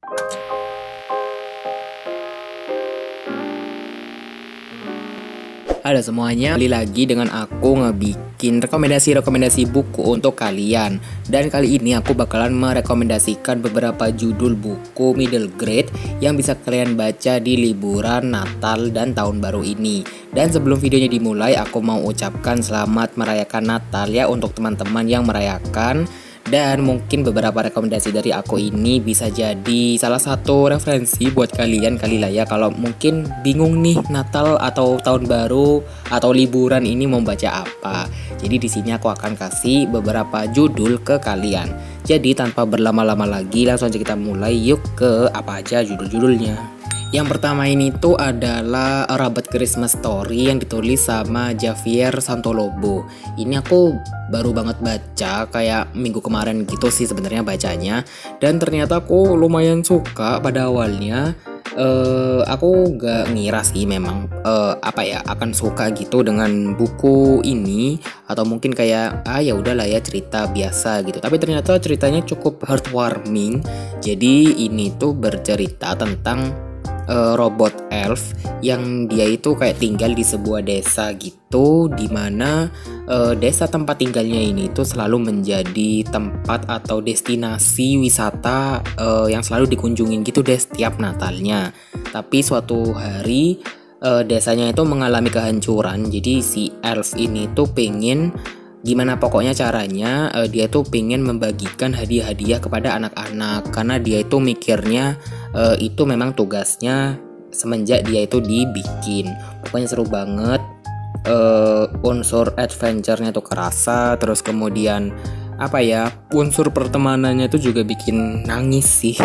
Halo semuanya, kembali lagi dengan aku ngebikin rekomendasi buku untuk kalian. Dan kali ini aku bakalan merekomendasikan beberapa judul buku middle grade yang bisa kalian baca di liburan Natal dan Tahun Baru ini. Dan sebelum videonya dimulai, aku mau ucapkan selamat merayakan Natal ya untuk teman-teman yang merayakan. Dan mungkin beberapa rekomendasi dari aku ini bisa jadi salah satu referensi buat kalian kali lah ya, kalau mungkin bingung nih Natal atau Tahun Baru atau liburan ini mau baca apa. Jadi di sini aku akan kasih beberapa judul ke kalian. Jadi tanpa berlama-lama lagi, langsung aja kita mulai yuk ke apa aja judul-judulnya. Yang pertama ini tuh adalah A Rabbit Christmas Story yang ditulis sama Javier Santolobo. Ini aku baru banget baca kayak minggu kemarin gitu sih sebenarnya bacanya, dan ternyata aku lumayan suka pada awalnya. Aku gak ngira sih memang akan suka gitu dengan buku ini, atau mungkin kayak ya udahlah ya cerita biasa gitu. Tapi ternyata ceritanya cukup heartwarming. Jadi ini tuh bercerita tentang robot elf yang dia itu kayak tinggal di sebuah desa gitu, dimana desa tempat tinggalnya ini tuh selalu menjadi tempat atau destinasi wisata yang selalu dikunjungin gitu deh setiap Natalnya. Tapi suatu hari desanya itu mengalami kehancuran. Jadi si elf ini tuh pengen gimana pokoknya caranya dia tuh pengen membagikan hadiah-hadiah kepada anak-anak, karena dia itu mikirnya itu memang tugasnya semenjak dia itu dibikin. Pokoknya seru banget, unsur adventure-nya tuh kerasa, terus kemudian unsur pertemanannya itu juga bikin nangis sih.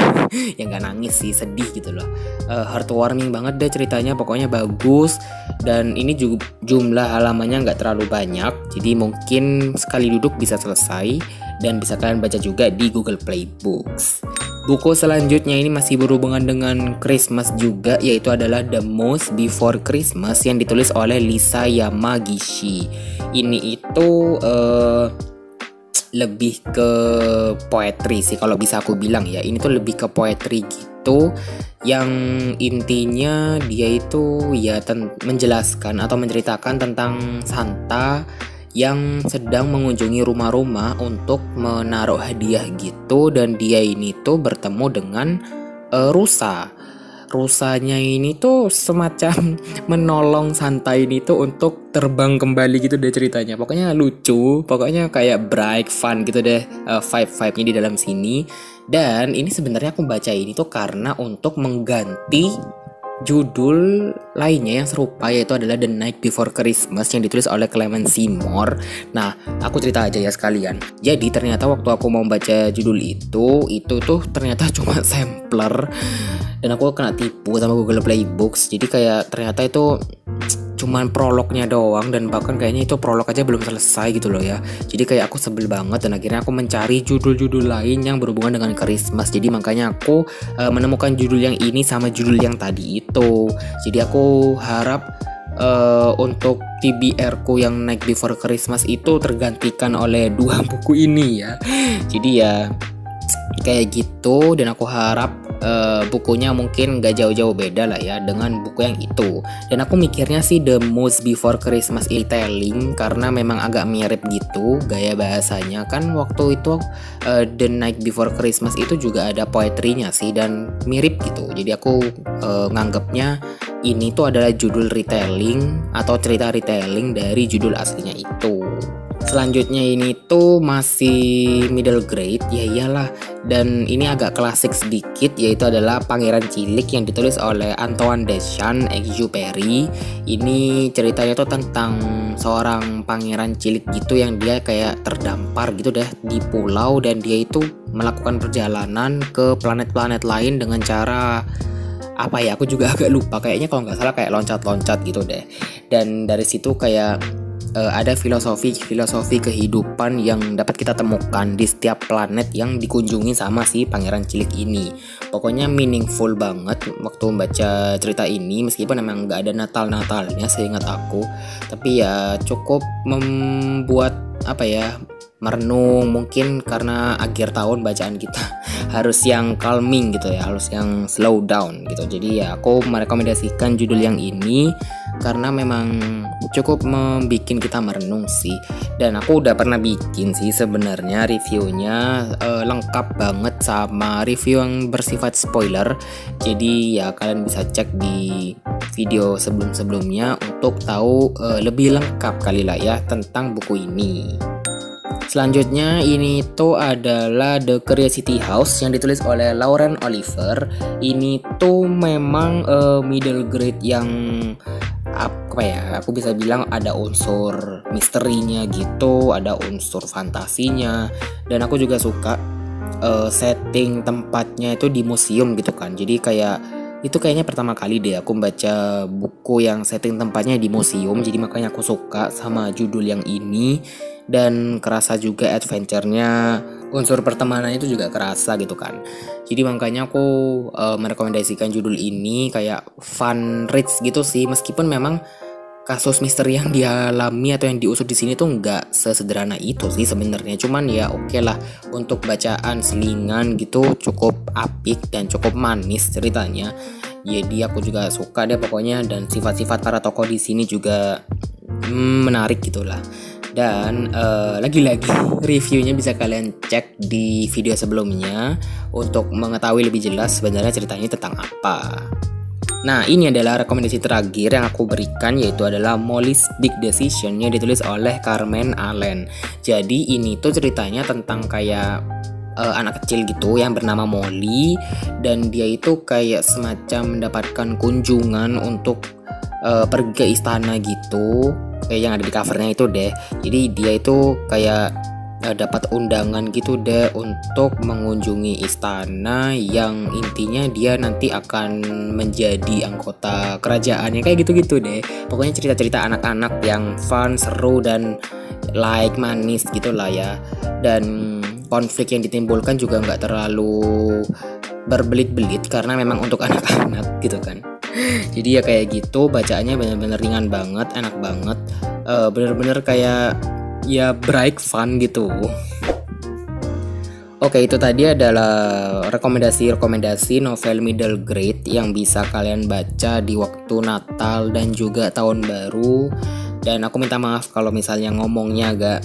Ya nggak nangis sih, sedih gitu loh. Heartwarming banget deh ceritanya, pokoknya bagus. Dan ini juga jumlah halamannya nggak terlalu banyak, jadi mungkin sekali duduk bisa selesai dan bisa kalian baca juga di Google Play Books. Buku selanjutnya ini masih berhubungan dengan Christmas juga, yaitu adalah The Most Before Christmas yang ditulis oleh Lisa Yamagishi. Ini itu lebih ke poetry sih kalau bisa aku bilang ya. Ini tuh lebih ke poetry gitu, yang intinya dia itu ya menjelaskan atau menceritakan tentang Santa yang sedang mengunjungi rumah-rumah untuk menaruh hadiah gitu, dan dia ini tuh bertemu dengan rusanya ini tuh semacam menolong Santa ini tuh untuk terbang kembali gitu deh ceritanya. Pokoknya lucu, pokoknya kayak bright fun gitu deh vibe-nya di dalam sini. Dan ini sebenarnya aku baca ini tuh karena untuk mengganti judul lainnya yang serupa, yaitu adalah The Night Before Christmas yang ditulis oleh Clement Seymour. Nah, aku cerita aja ya sekalian. Jadi ternyata waktu aku mau baca judul itu tuh ternyata cuma sampler, dan aku kena tipu sama Google Play Books. Jadi kayak ternyata itu cuman prolognya doang, dan bahkan kayaknya itu prolog aja belum selesai gitu loh ya. Jadi kayak aku sebel banget, dan akhirnya aku mencari judul-judul lain yang berhubungan dengan Christmas. Jadi makanya aku menemukan judul yang ini sama judul yang tadi itu. Jadi aku harap untuk TBR ku yang Night Before Christmas itu tergantikan oleh dua buku ini ya. Jadi ya kayak gitu, dan aku harap bukunya mungkin gak jauh-jauh beda lah ya dengan buku yang itu. Dan aku mikirnya sih The Most Before Christmas Retelling karena memang agak mirip gitu gaya bahasanya. Kan waktu itu The Night Before Christmas itu juga ada poetrinya sih, dan mirip gitu. Jadi aku nganggapnya ini tuh adalah judul retelling atau cerita retelling dari judul aslinya itu. Selanjutnya ini tuh masih middle grade, ya iyalah, dan ini agak klasik sedikit, yaitu adalah Pangeran Cilik yang ditulis oleh Antoine de Saint-Exupéry. Ini ceritanya tuh tentang seorang pangeran cilik gitu yang dia kayak terdampar gitu deh di pulau, dan dia itu melakukan perjalanan ke planet-planet lain dengan cara aku juga agak lupa, kayaknya kalau nggak salah kayak loncat-loncat gitu deh. Dan dari situ kayak ada filosofi kehidupan yang dapat kita temukan di setiap planet yang dikunjungi sama si pangeran cilik ini. Pokoknya meaningful banget waktu membaca cerita ini, meskipun memang nggak ada Natalnya seingat aku, tapi ya cukup membuat merenung. Mungkin karena akhir tahun bacaan kita harus yang calming gitu ya, harus yang slow down gitu. Jadi ya aku merekomendasikan judul yang ini karena memang cukup membuat kita merenung sih. Dan aku udah pernah bikin sih sebenarnya reviewnya, lengkap banget sama review yang bersifat spoiler. Jadi ya kalian bisa cek di video sebelum-sebelumnya untuk tahu lebih lengkap kali lah ya tentang buku ini. Selanjutnya ini tuh adalah The Curiosity House yang ditulis oleh Lauren Oliver. Ini tuh memang middle grade yang apa ya, aku bisa bilang ada unsur misterinya gitu, ada unsur fantasinya, dan aku juga suka setting tempatnya itu di museum gitu kan. Jadi kayak itu kayaknya pertama kali deh aku baca buku yang setting tempatnya di museum, jadi makanya aku suka sama judul yang ini. Dan kerasa juga adventure-nya, unsur pertemanan itu juga kerasa gitu kan. Jadi makanya aku merekomendasikan judul ini, kayak fun reads gitu sih. Meskipun memang kasus misteri yang dialami atau yang diusut di sini tuh nggak sesederhana itu sih sebenarnya. Cuman ya oke lah, untuk bacaan selingan gitu cukup apik dan cukup manis ceritanya. Jadi aku juga suka deh pokoknya, dan sifat-sifat para tokoh di sini juga menarik gitulah. Dan lagi-lagi reviewnya bisa kalian cek di video sebelumnya untuk mengetahui lebih jelas sebenarnya ceritanya tentang apa. Nah, ini adalah rekomendasi terakhir yang aku berikan, yaitu adalah Molly's Big Decision yang ditulis oleh Carmen Allen. Jadi ini tuh ceritanya tentang kayak anak kecil gitu yang bernama Molly, dan dia itu kayak semacam mendapatkan kunjungan untuk pergi ke istana gitu, kayak yang ada di covernya itu deh. Jadi dia itu kayak dapat undangan gitu deh untuk mengunjungi istana yang intinya dia nanti akan menjadi anggota kerajaannya, kayak gitu-gitu deh. Pokoknya cerita-cerita anak-anak yang fun, seru, dan like manis gitu lah ya. Dan konflik yang ditimbulkan juga nggak terlalu berbelit-belit karena memang untuk anak-anak gitu kan. Jadi ya kayak gitu, bacaannya bener-bener ringan banget, enak banget, bener-bener kayak ya bright fun gitu. Oke, itu tadi adalah rekomendasi novel middle grade yang bisa kalian baca di waktu Natal dan juga Tahun Baru. Dan aku minta maaf kalau misalnya ngomongnya agak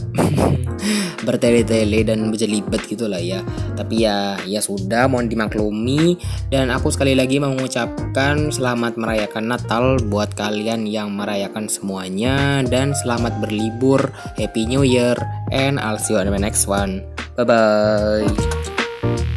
bertele-tele dan berjelibet gitu lah ya. Tapi ya sudah, mohon dimaklumi. Dan aku sekali lagi mau mengucapkan selamat merayakan Natal buat kalian yang merayakan semuanya, dan selamat berlibur, Happy New Year, and I'll see you on the next one. Bye bye.